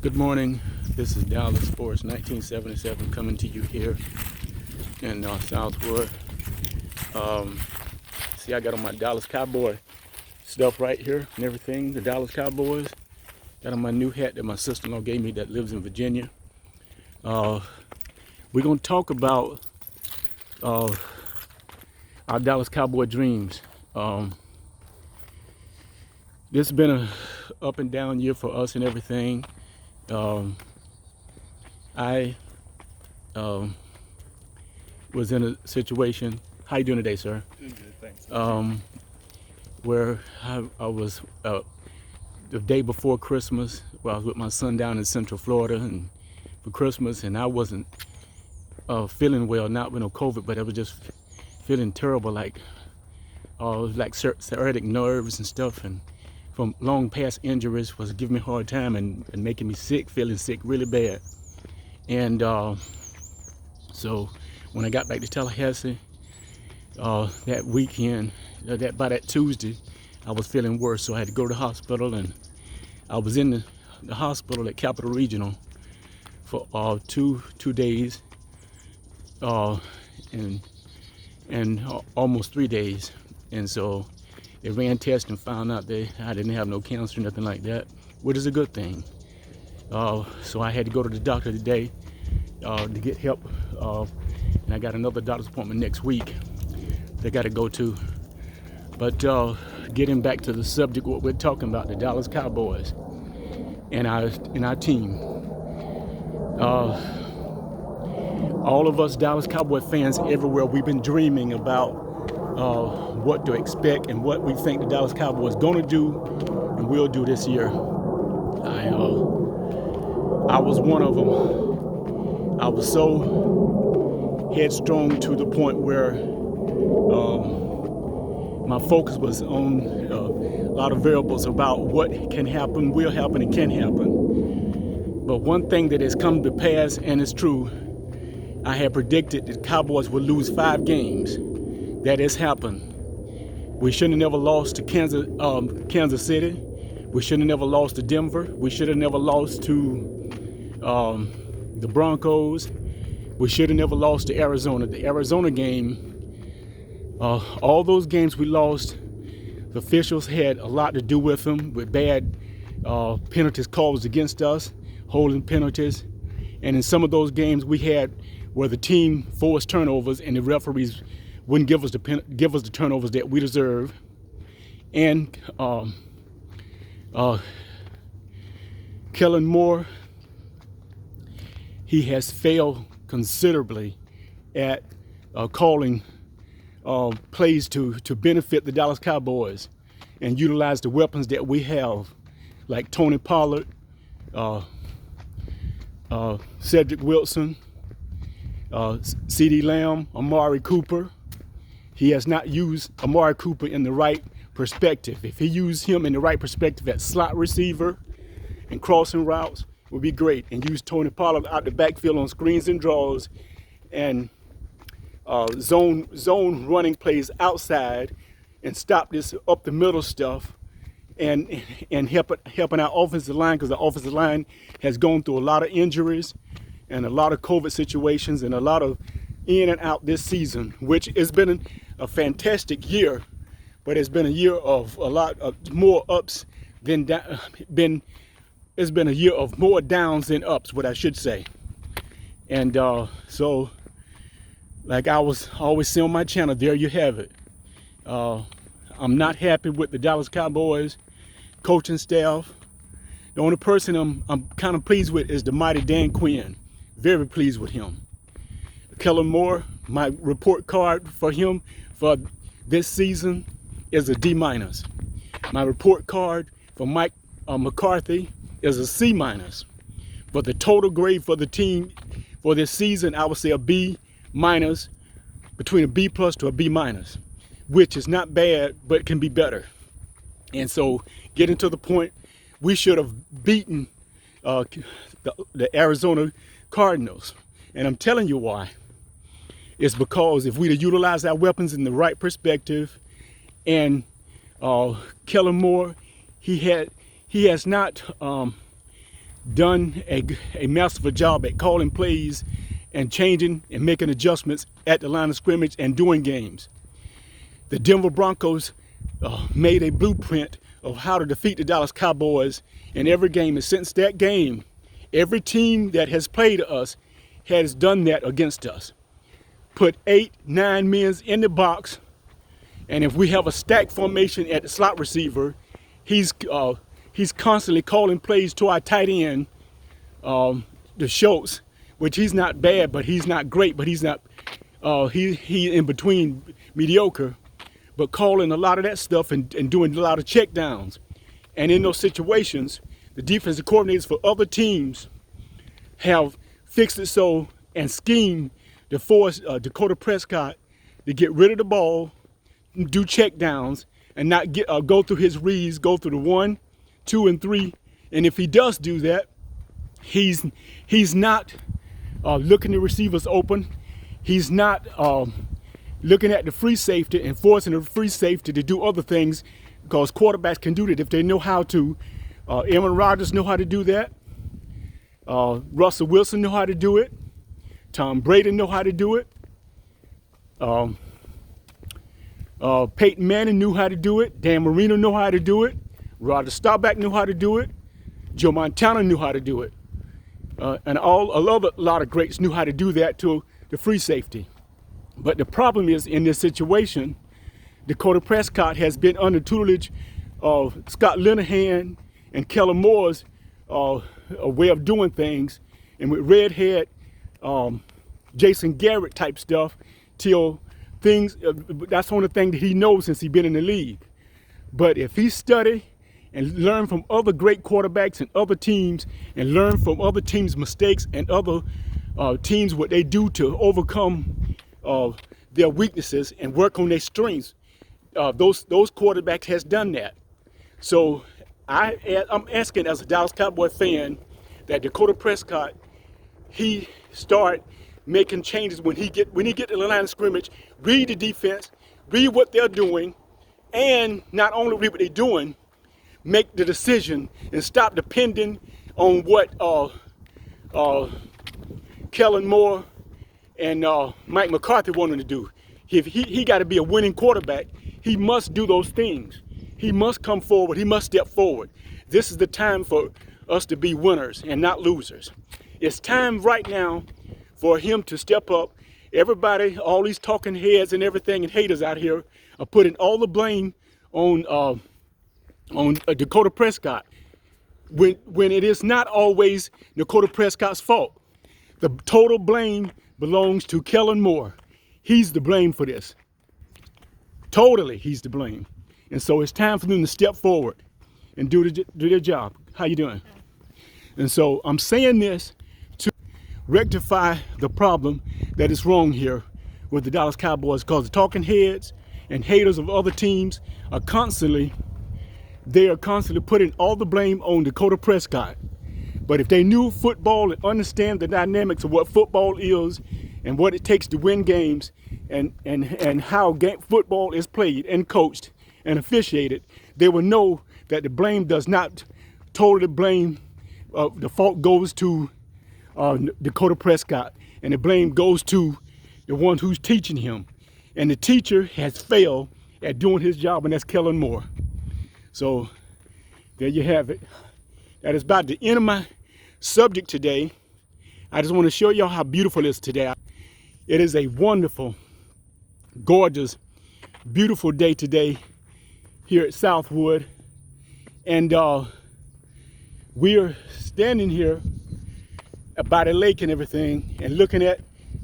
Good morning. This is Dallas Sports 1977 coming to you here in Southwood. See, I got on my Dallas Cowboy stuff right here and everything. The Dallas Cowboys. Got on my new hat that my sister-in-law gave me that lives in Virginia. We're going to talk about our Dallas Cowboy dreams. This has been a up and down year for us and everything. I was in a situation. How you doing today, sir? Good, thanks. Where I was the day before Christmas. Where I was with my son down in Central Florida, and for Christmas, and I wasn't feeling well, not with no COVID, but I was just feeling terrible, like sciatic nerves and stuff, and from long past injuries was giving me a hard time and making me sick, feeling sick really bad. And so when I got back to Tallahassee that weekend, by that Tuesday, I was feeling worse, so I had to go to the hospital, and I was in the hospital at Capital Regional for two days and almost 3 days. And so they ran tests and found out that I didn't have no cancer, nothing like that, which is a good thing. So I had to go to the doctor today to get help, and I got another doctor's appointment next week they got to go to. But getting back to the subject, what we're talking about, the Dallas Cowboys and our team. All of us Dallas Cowboy fans everywhere, we've been dreaming about what to expect and what we think the Dallas Cowboys going to do and will do this year. I was one of them. I was so headstrong to the point where my focus was on a lot of variables about what can happen, will happen, and can happen. But one thing that has come to pass, and it's true, I had predicted that the Cowboys would lose 5 games. That has happened. We shouldn't have never lost to Kansas City. We shouldn't have never lost to Denver. We should have never lost to the Broncos. We should have never lost to Arizona. The Arizona game, all those games we lost, the officials had a lot to do with them, with bad penalties calls against us, holding penalties. And in some of those games we had where the team forced turnovers and the referees wouldn't give us the turnovers that we deserve. And Kellen Moore, he has failed considerably at calling plays to benefit the Dallas Cowboys and utilize the weapons that we have, like Tony Pollard, Cedric Wilson, CeeDee Lamb, Amari Cooper. He has not used Amari Cooper in the right perspective. If he used him in the right perspective at slot receiver and crossing routes, would be great. And use Tony Pollard out the backfield on screens and draws and zone running plays outside and stop this up the middle stuff and helping our offensive line, because the offensive line has gone through a lot of injuries and a lot of COVID situations and a lot of in and out this season, which has been a fantastic year, but it's been a year of a lot of more ups than it's been a year of more downs than ups, what I should say. And so, like I was always saying on my channel, there you have it. I'm not happy with the Dallas Cowboys coaching staff. The only person I'm kind of pleased with is the mighty Dan Quinn. Very pleased with him. Kellen Moore, my report card for him for this season is a D-. My report card for Mike McCarthy is a C-. But the total grade for the team for this season, I would say a B-, between a B+ to a B-, which is not bad, but it can be better. And so, getting to the point, we should have beaten the Arizona Cardinals. And I'm telling you why. It's because if we'd have utilized our weapons in the right perspective, and Kellen Moore, he has not done a masterful job at calling plays and changing and making adjustments at the line of scrimmage and doing games. The Denver Broncos made a blueprint of how to defeat the Dallas Cowboys in every game. And since that game, every team that has played us has done that against us. Put 8, 9 men in the box, and if we have a stack formation at the slot receiver, he's constantly calling plays to our tight end, the Schultz, which he's not bad, but he's not great, but he's not he in between mediocre, but calling a lot of that stuff and doing a lot of check downs. And in those situations, the defensive coordinators for other teams have fixed it so and schemed to force Dakota Prescott to get rid of the ball, do check downs, and not go through his reads, go through the 1, 2, and 3. And if he does do that, he's not looking the receivers open. He's not looking at the free safety and forcing the free safety to do other things, because quarterbacks can do that if they know how to. Aaron Rodgers know how to do that. Russell Wilson know how to do it. Tom Brady know how to do it. Peyton Manning knew how to do it. Dan Marino know how to do it. Roger Staubach knew how to do it. Joe Montana knew how to do it. And a lot of greats knew how to do that to the free safety. But the problem is, in this situation, Dakota Prescott has been under tutelage of Scott Linehan and Kellen Moore's a way of doing things, and with redhead Jason Garrett type stuff, till things, that's the only thing that he knows since he's been in the league. But if he study and learn from other great quarterbacks and other teams, and learn from other teams' mistakes and other teams what they do to overcome their weaknesses and work on their strengths, those quarterbacks has done that. So I'm asking, as a Dallas Cowboy fan, that Dakota Prescott, he start making changes when he get to the line of scrimmage, read the defense, read what they're doing, and not only read what they're doing, make the decision and stop depending on what Kellen Moore and Mike McCarthy wanted to do. If he got to be a winning quarterback, he must do those things. He must come forward. He must step forward. This is the time for us to be winners and not losers. It's time right now for him to step up. Everybody, all these talking heads and everything and haters out here are putting all the blame on Dakota Prescott, when it is not always Dakota Prescott's fault. The total blame belongs to Kellen Moore. He's the blame for this. Totally, he's the blame. And so it's time for them to step forward and do their job. How you doing? And so I'm saying this to rectify the problem that is wrong here with the Dallas Cowboys, because the talking heads and haters of other teams are constantly putting all the blame on Dakota Prescott. But if they knew football and understand the dynamics of what football is and what it takes to win games, and how football is played and coached and officiated, they will know that the blame does not totally blame, the fault goes to Dakota Prescott, and the blame goes to the one who's teaching him. And the teacher has failed at doing his job, and that's Kellen Moore. So there you have it. That is about the end of my subject today. I just want to show y'all how beautiful it is today. It is a wonderful, gorgeous, beautiful day today here at Southwood. And we're standing here by the lake and everything, and looking at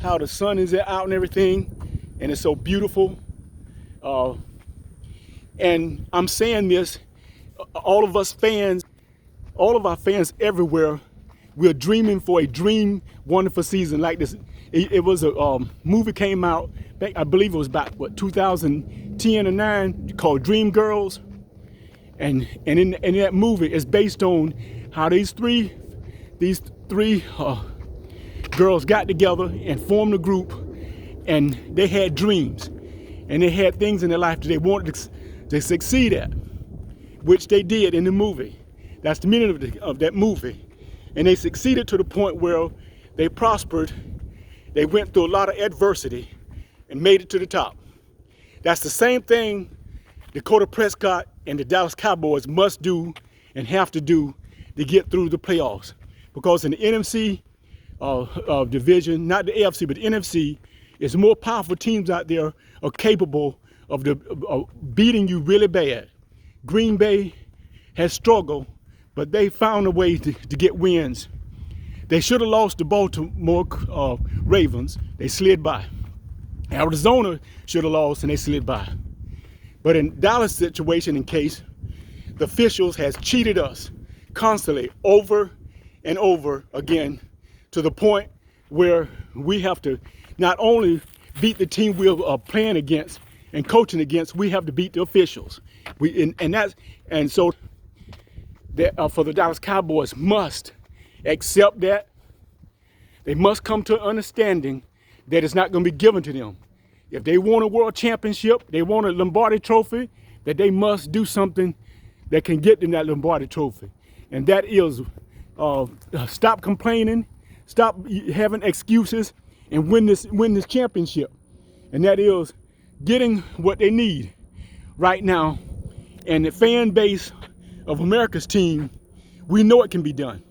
how the sun is out and everything, and it's so beautiful. And I'm saying this, all of our fans everywhere, we're dreaming for a dream wonderful season like this. It was a movie came out back, I believe it was about 2010 or 9, called Dream Girls, and in that movie it's based on how these three girls got together and formed a group, and they had dreams, and they had things in their life that they wanted to succeed at, which they did in the movie. That's the meaning of that movie. and they succeeded to the point where they prospered. They went through a lot of adversity and made it to the top. That's the same thing Dakota Prescott and the Dallas Cowboys must do and have to do to get through the playoffs. Because in the NFC division, not the AFC, but the NFC, is more powerful teams out there are capable of beating you really bad. Green Bay has struggled, but they found a way to get wins. They should have lost the Baltimore Ravens. They slid by. Arizona should have lost, and they slid by. But in Dallas' situation, in case, the officials has cheated us constantly over and over again, to the point where we have to not only beat the team we are playing against and coaching against, we have to beat the officials. So for the Dallas Cowboys must accept that. They must come to an understanding that it's not going to be given to them. If they want a world championship, they want a Lombardi trophy, that they must do something that can get them that Lombardi trophy. And that is stop complaining, stop having excuses, and win this championship. And that is getting what they need right now. And the fan base of America's team, we know it can be done.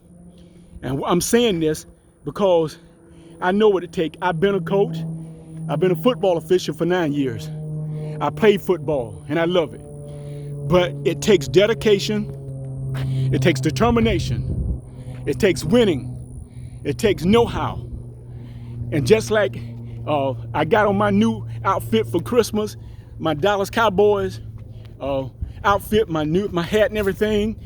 And I'm saying this because I know what it takes. I've been a coach. I've been a football official for 9 years. I played football and I love it. But it takes dedication. It takes determination. It takes winning. It takes know-how. And just like I got on my new outfit for Christmas, my Dallas Cowboys outfit, my hat and everything.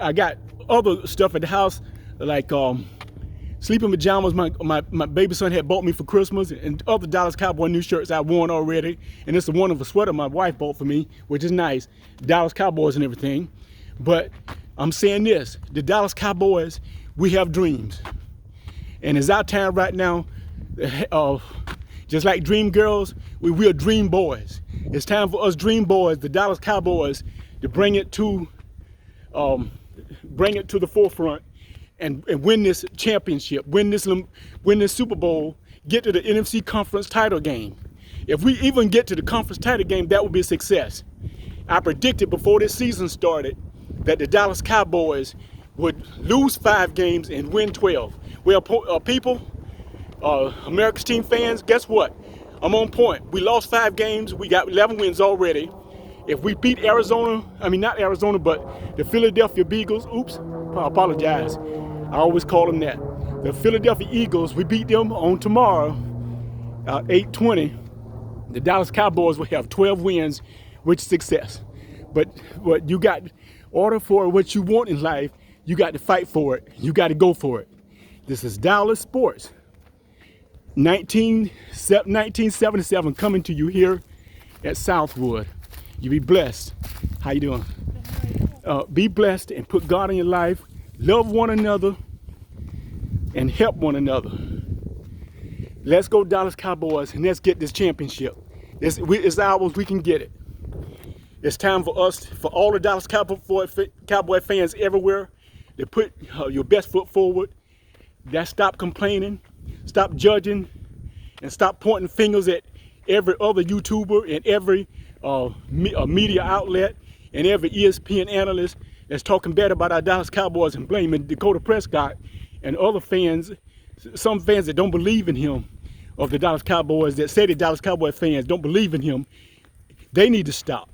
I got other stuff at the house, like sleeping pajamas my baby son had bought me for Christmas, and other Dallas Cowboy new shirts I've worn already. And it's a wonderful sweater my wife bought for me, which is nice. Dallas Cowboys and everything. But I'm saying this, the Dallas Cowboys, we have dreams. And it's our time right now, just like dream girls, we are dream boys. It's time for us dream boys, the Dallas Cowboys, to bring it to the forefront and win this championship, win this Super Bowl, get to the NFC conference title game. If we even get to the conference title game, that would be a success. I predicted before this season started that the Dallas Cowboys would lose 5 games and win 12. Well, people, America's team fans, guess what? I'm on point. We lost 5 games. We got 11 wins already. If we beat not Arizona, but the Philadelphia Beagles, oops, I apologize. I always call them that. The Philadelphia Eagles, we beat them on tomorrow, 8-20. The Dallas Cowboys will have 12 wins, which is success. But what you got, order for what you want in life, you got to fight for it. You got to go for it. This is Dallas Sports, 1977, coming to you here at Southwood. You be blessed. How you doing? Be blessed and put God in your life. Love one another and help one another. Let's go Dallas Cowboys and let's get this championship. It's ours, we can get it. It's time for us, for all the Dallas Cowboy fans everywhere, to put your best foot forward. Stop complaining, stop judging, and stop pointing fingers at every other YouTuber and every media outlet and every ESPN analyst that's talking bad about our Dallas Cowboys and blaming Dakota Prescott and other fans, some fans that don't believe in him, of the Dallas Cowboys, that say the Dallas Cowboy fans don't believe in him. They need to stop.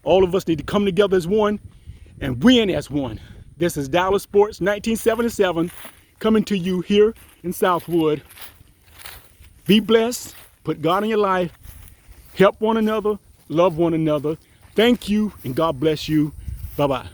All of us need to come together as one and win as one. This is Dallas Sports 1977 coming to you here in Southwood. Be blessed, put God in your life, help one another, love one another. Thank you, and God bless you. Bye-bye.